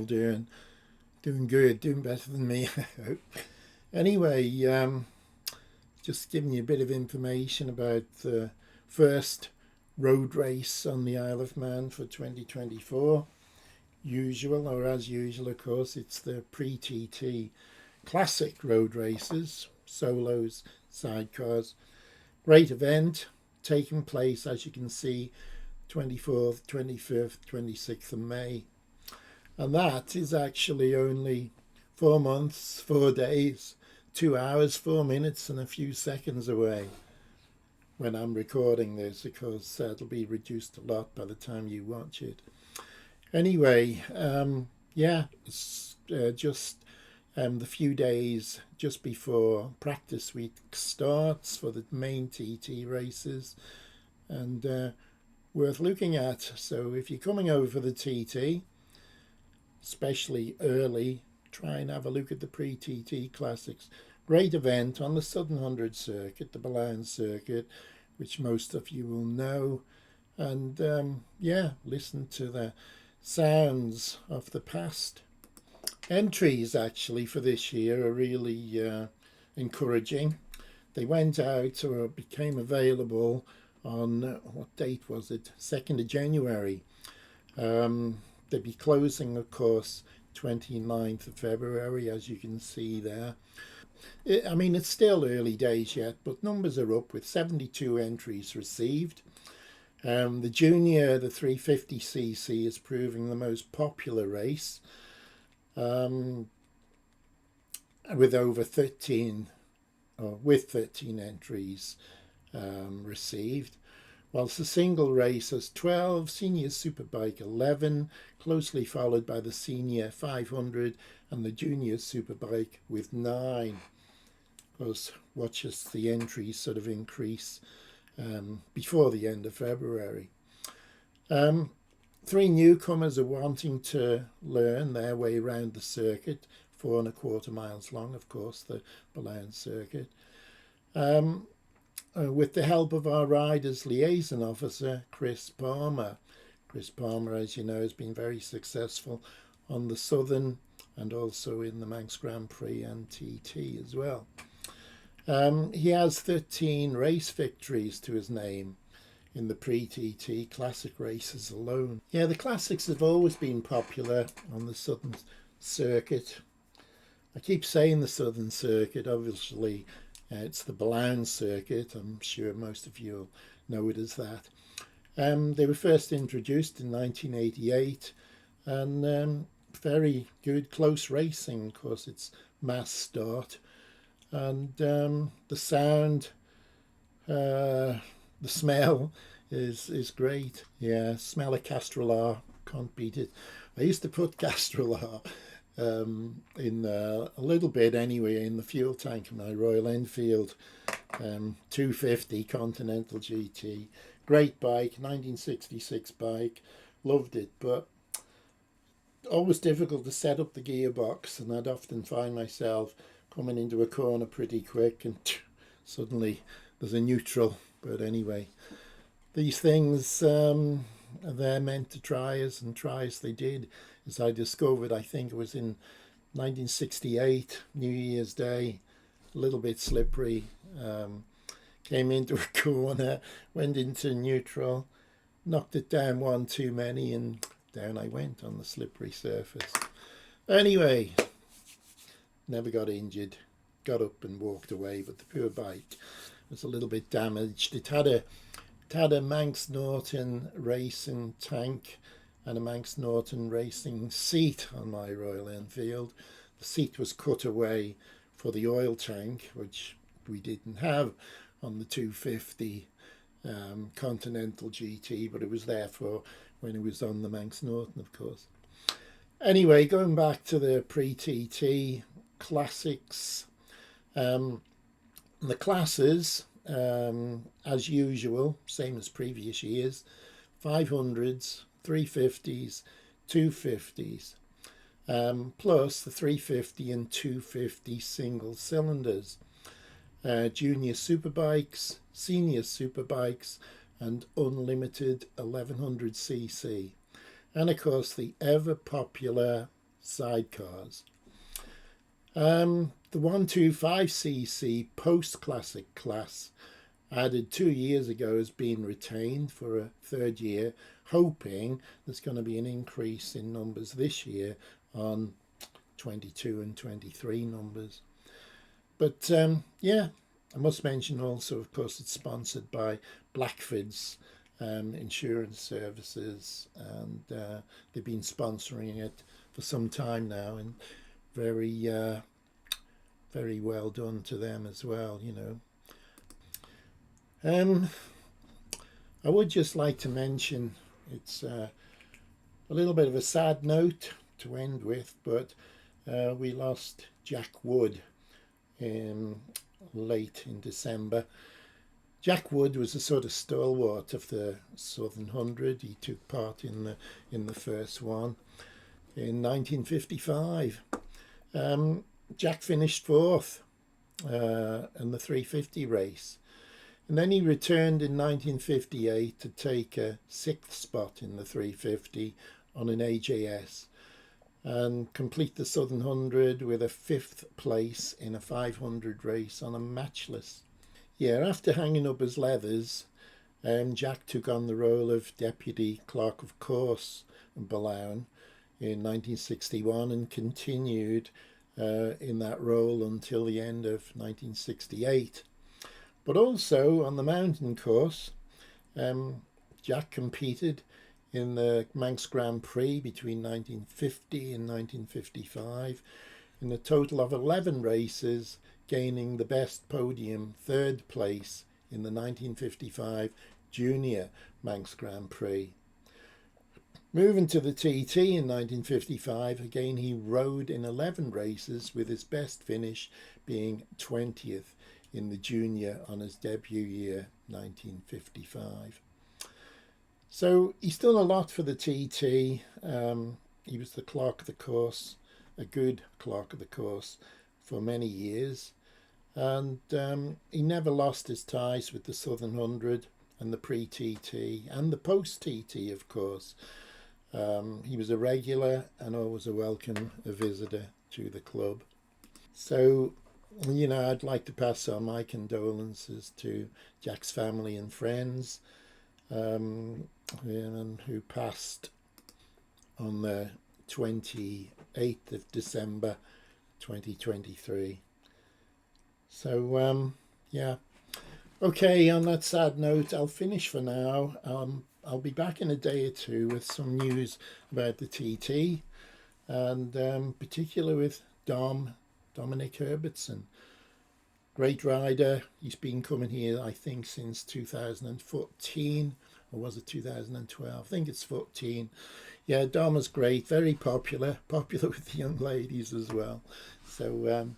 doing? Doing good, doing better than me, I hope. Anyway, just giving you a bit of information about the first road race on the Isle of Man for 2024. As usual, of course, it's the pre-TT classic road races, solos, sidecars. Great event, taking place, as you can see, 24th, 25th, 26th of May. And that is actually only 4 months, 4 days, 2 hours, 4 minutes and a few seconds away when I'm recording this. Of course, it'll be reduced a lot by the time you watch it. Anyway, it's just the few days just before practice week starts for the main TT races, and worth looking at. So if you're coming over for the TT, especially early, try and have a look at the pre-TT classics. Great event on the Southern 100 circuit, the Billown circuit, which most of you will know, and listen to the sounds of the past. Entries actually for this year are really encouraging. They went out or became available on, what date was it? 2nd of January. They'll be closing, of course, 29th of February, as you can see there. It's still early days yet, but numbers are up with 72 entries received. The Junior, the 350cc, is proving the most popular race, with 13 entries received. Whilst the single race has 12, Senior Superbike 11, closely followed by the Senior 500 and the Junior Superbike with 9. Of course, watch as the entries sort of increase before the end of February. 3 newcomers are wanting to learn their way around the circuit, 4.25 miles long, of course, the Billown circuit. With the help of our rider's liaison officer, Chris Palmer. Chris Palmer, as you know, has been very successful on the Southern and also in the Manx Grand Prix and TT as well. He has 13 race victories to his name in the pre-TT classic races alone. Yeah, the classics have always been popular on the Southern circuit. I keep saying the Southern circuit, obviously. It's the Billown circuit. I'm sure most of you know it as that. They were first introduced in 1988, and very good close racing. Of course, it's mass start, and the sound, the smell is great. Yeah, smell of Castrol, can't beat it. I used to put Castrol in a little bit anyway in the fuel tank of my Royal Enfield 250 Continental GT. Great bike, 1966 bike, loved it, but always difficult to set up the gearbox, and I'd often find myself coming into a corner pretty quick and suddenly there's a neutral. But anyway, these things they're meant to try us, and try as they did. As I discovered, I think it was in 1968, New Year's Day, a little bit slippery, came into a corner, went into neutral, knocked it down one too many, and down I went on the slippery surface. Anyway, never got injured, got up and walked away, but the poor bike was a little bit damaged. It had a Manx Norton racing tank and a Manx Norton racing seat on my Royal Enfield. The seat was cut away for the oil tank, which we didn't have on the 250 Continental GT, but it was there for when it was on the Manx Norton, of course. Anyway, going back to the pre-TT classics, the classes, as usual, same as previous years, 500s, 350s, 250s, plus the 350 and 250 single cylinders, Junior Superbikes, Senior Superbikes, and unlimited 1100cc. And of course the ever popular sidecars. The 125cc post-classic class added 2 years ago has been retained for a third year, hoping there's going to be an increase in numbers this year on 22 and 23 numbers. But yeah, I must mention also, of course, it's sponsored by Blackford's insurance services, and they've been sponsoring it for some time now, and very very well done to them as well, you know. I would just like to mention, it's a little bit of a sad note to end with, but we lost Jack Wood late in December. Jack Wood was a sort of stalwart of the Southern 100. He took part in the first one in 1955. Jack finished fourth in the 350 race. And then he returned in 1958 to take a sixth spot in the 350 on an AJS and complete the Southern 100 with a fifth place in a 500 race on a matchless. Yeah, after hanging up his leathers, Jack took on the role of Deputy Clerk of Course in Billown in 1961 and continued in that role until the end of 1968. But also on the mountain course, Jack competed in the Manx Grand Prix between 1950 and 1955 in a total of 11 races, gaining the best podium third place in the 1955 Junior Manx Grand Prix. Moving to the TT in 1955, again he rode in 11 races with his best finish being 20th in the Junior on his debut year, 1955. So he's done a lot for the TT. He was the clerk of the course, a good clerk of the course, for many years. And he never lost his ties with the Southern 100 and the pre-TT and the post-TT, of course. He was a regular and always a welcome visitor to the club. So, you know, I'd like to pass on my condolences to Jack's family and friends, who passed on the 28th of December 2023. So, yeah. Okay, on that sad note, I'll finish for now. I'll be back in a day or two with some news about the TT, and particular with Dominic Herbertson. Great rider. He's been coming here, I think, since 2014, or was it 2012? I think it's 14. Yeah, Dom is great, very popular with the young ladies as well. So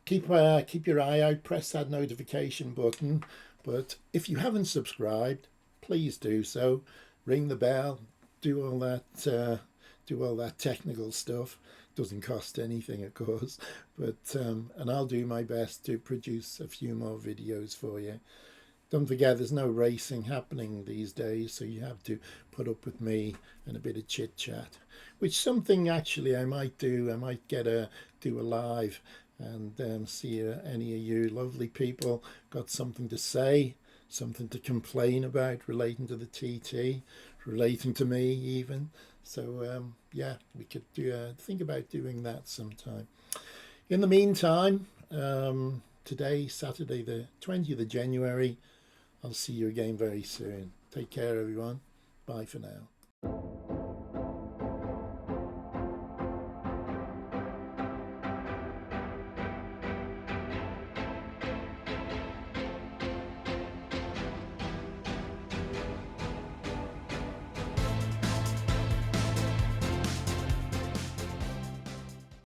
keep your eye out, press that notification button. But if you haven't subscribed, please do so. Ring the bell, do all that technical stuff. Doesn't cost anything, of course, but and I'll do my best to produce a few more videos for you. Don't forget, there's no racing happening these days, so you have to put up with me and a bit of chit chat, which something actually I might do. I might do a live and see any of you lovely people got something to say, something to complain about relating to the TT, relating to me even. So yeah, we could think about doing that sometime. In the meantime, today, Saturday the 20th of January, I'll see you again very soon. Take care, everyone. Bye for now.